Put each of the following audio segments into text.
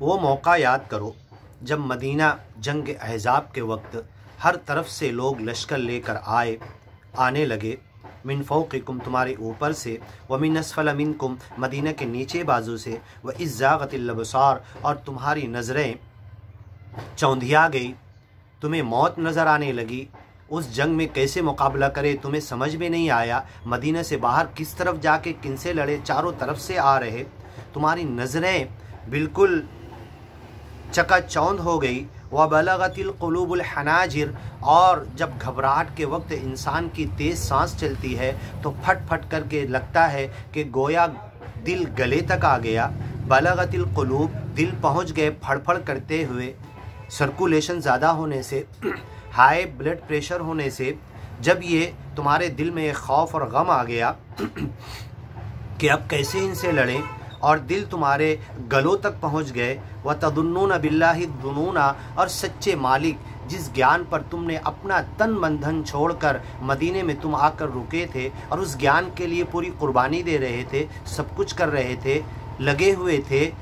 वो मौका याद करो जब मदीना जंग अहज़ाब के वक्त हर तरफ से लोग लश्कर लेकर आने लगे। मिन फ़ौक़िकुम तुम्हारे ऊपर से, व मिन अस्फ़ल मिनकुम मदीना के नीचे बाजू से, व इज़्ज़ाग़तिल अबसार और तुम्हारी नज़रें चौंधिया गई, तुम्हें मौत नज़र आने लगी। उस जंग में कैसे मुकाबला करे तुम्हें समझ में नहीं आया। मदीना से बाहर किस तरफ जाके किनसे लड़े, चारों तरफ से आ रहे। तुम्हारी नज़रें बिल्कुल चकाचौंध हो गई। व बलगतिल क़ुलूबुल हनाजिर, और जब घबराहट के वक्त इंसान की तेज़ सांस चलती है तो फट फट करके लगता है कि गोया दिल गले तक आ गया। बलगतिल क़ुलूब, दिल पहुँच गए फड़फड़ करते हुए, सर्कुलेशन ज़्यादा होने से, हाई ब्लड प्रेशर होने से, जब ये तुम्हारे दिल में एक खौफ और गम आ गया कि अब कैसे इनसे लड़ें, और दिल तुम्हारे गलों तक पहुंच गए। व तदुन्नून बिल्लाहि दुनूना, और सच्चे मालिक जिस ज्ञान पर तुमने अपना तन मन धन छोड़कर मदीने में तुम आकर रुके थे और उस ज्ञान के लिए पूरी कुर्बानी दे रहे थे, सब कुछ कर रहे थे, लगे हुए थे,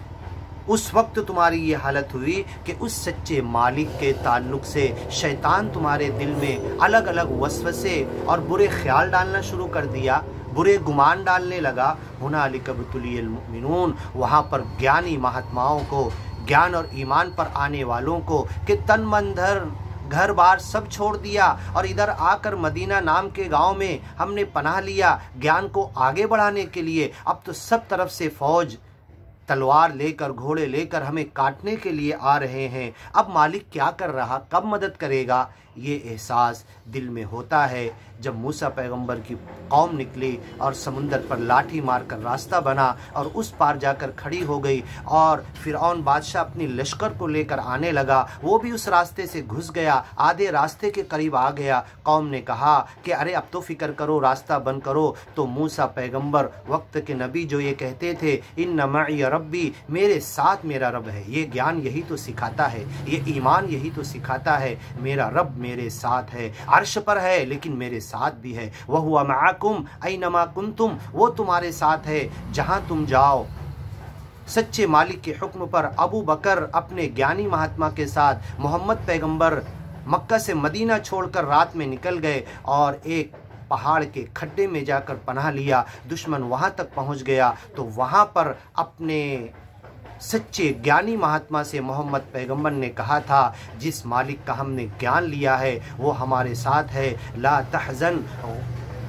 उस वक्त तुम्हारी ये हालत हुई कि उस सच्चे मालिक के ताल्लुक़ से शैतान तुम्हारे दिल में अलग अलग वसवसे और बुरे ख्याल डालना शुरू कर दिया, बुरे गुमान डालने लगा। हुनालिक इब्तुलियल मुमिनून, वहाँ पर ज्ञानी महात्माओं को, ज्ञान और ईमान पर आने वालों को कि तन मन धन घर बार सब छोड़ दिया और इधर आकर मदीना नाम के गांव में हमने पनाह लिया ज्ञान को आगे बढ़ाने के लिए। अब तो सब तरफ से फौज तलवार लेकर, घोड़े लेकर हमें काटने के लिए आ रहे हैं। अब मालिक क्या कर रहा, कब मदद करेगा, ये एहसास दिल में होता है। जब मूसा पैगंबर की कौम निकली और समुंदर पर लाठी मारकर रास्ता बना और उस पार जाकर खड़ी हो गई, और फिरौन बादशाह अपनी लश्कर को लेकर आने लगा, वो भी उस रास्ते से घुस गया, आधे रास्ते के करीब आ गया। कौम ने कहा कि अरे अब तो फिक्र करो, रास्ता बंद करो। तो मूसा पैगंबर, वक्त के नबी, जो ये कहते थे इन्ना मई रब्बी, मेरे साथ मेरा रब है, ये ज्ञान यही तो सिखाता है, ये ईमान यही तो सिखाता है, मेरा रब मेरे साथ है, अर्श पर है लेकिन मेरे साथ भी है। वह हुआ माकुम ऐनमा कुंतुम, वो तुम्हारे साथ है जहां तुम जाओ। सच्चे मालिक के हुक्म पर अबू बकर अपने ज्ञानी महात्मा के साथ, मोहम्मद पैगंबर मक्का से मदीना छोड़कर रात में निकल गए और एक पहाड़ के खड्डे में जाकर पनाह लिया। दुश्मन वहां तक पहुंच गया तो वहां पर अपने सच्चे ज्ञानी महात्मा से मोहम्मद पैगंबर ने कहा था, जिस मालिक का हमने ज्ञान लिया है वो हमारे साथ है, ला तहज़न,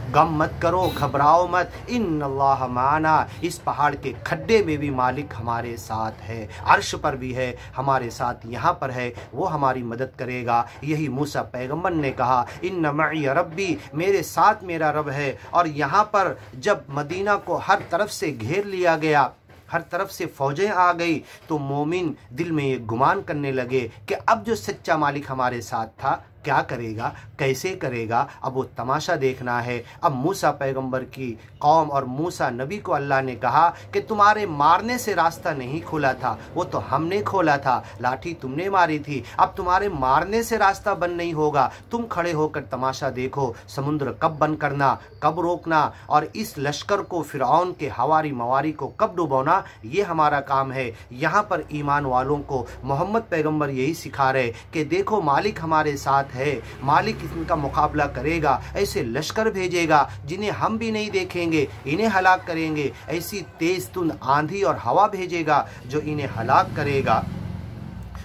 गम मत करो, घबराओ मत, इन्नल्लाह माना, इस पहाड़ के खड्डे में भी मालिक हमारे साथ है, अर्श पर भी है, हमारे साथ यहाँ पर है, वो हमारी मदद करेगा। यही मूसा पैगंबर ने कहा, इन्ना मई रब्बी, मेरे साथ मेरा रब है। और यहाँ पर जब मदीना को हर तरफ से घेर लिया गया, हर तरफ से फौजें आ गई, तो मोमिन दिल में ये गुमान करने लगे कि अब जो सच्चा मालिक हमारे साथ था क्या करेगा, कैसे करेगा, अब वो तमाशा देखना है। अब मूसा पैगंबर की कौम और मूसा नबी को अल्लाह ने कहा कि तुम्हारे मारने से रास्ता नहीं खोला था, वो तो हमने खोला था, लाठी तुमने मारी थी, अब तुम्हारे मारने से रास्ता बंद नहीं होगा। तुम खड़े होकर तमाशा देखो, समुद्र कब बंद करना, कब रोकना, और इस लश्कर को, फिरौन के हवारी मवारी को कब डुबोना, ये हमारा काम है। यहाँ पर ईमान वालों को मोहम्मद पैगंबर यही सिखा रहे कि देखो मालिक हमारे साथ है, मालिक इनका मुकाबला करेगा, ऐसे लश्कर भेजेगा जिन्हें हम भी नहीं देखेंगे, इन्हें हलाक करेंगे, ऐसी तेज तुंद आंधी और हवा भेजेगा जो इन्हें हलाक करेगा।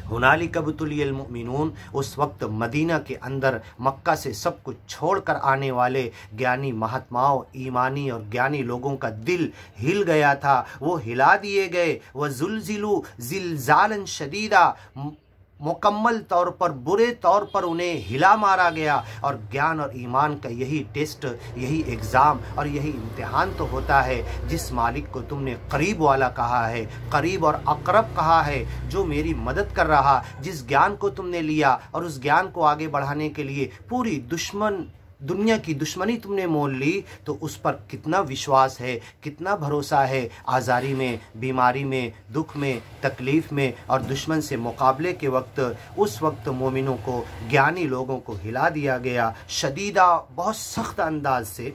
हुनालिक इब्तुलियल मुमिनून, उस वक्त मदीना के अंदर मक्का से सब कुछ छोड़कर आने वाले ज्ञानी महात्माओं, ईमानी और ज्ञानी लोगों का दिल हिल गया था, वो हिला दिए गए। वह जुलजिलू जिलजालन शदीदा, मुकम्मल तौर पर, बुरे तौर पर उन्हें हिला मारा गया। और ज्ञान और ईमान का यही टेस्ट, यही एग्ज़ाम और यही इम्तिहान तो होता है। जिस मालिक को तुमने करीब वाला कहा है, करीब और अकरब कहा है, जो मेरी मदद कर रहा, जिस ज्ञान को तुमने लिया और उस ज्ञान को आगे बढ़ाने के लिए पूरी दुनिया की दुश्मनी तुमने मोल ली, तो उस पर कितना विश्वास है, कितना भरोसा है। आज़ारी में, बीमारी में, दुख में, तकलीफ़ में और दुश्मन से मुकाबले के वक्त, उस वक्त मोमिनों को, ज्ञानी लोगों को हिला दिया गया, शदीदा, बहुत सख्त अंदाज से।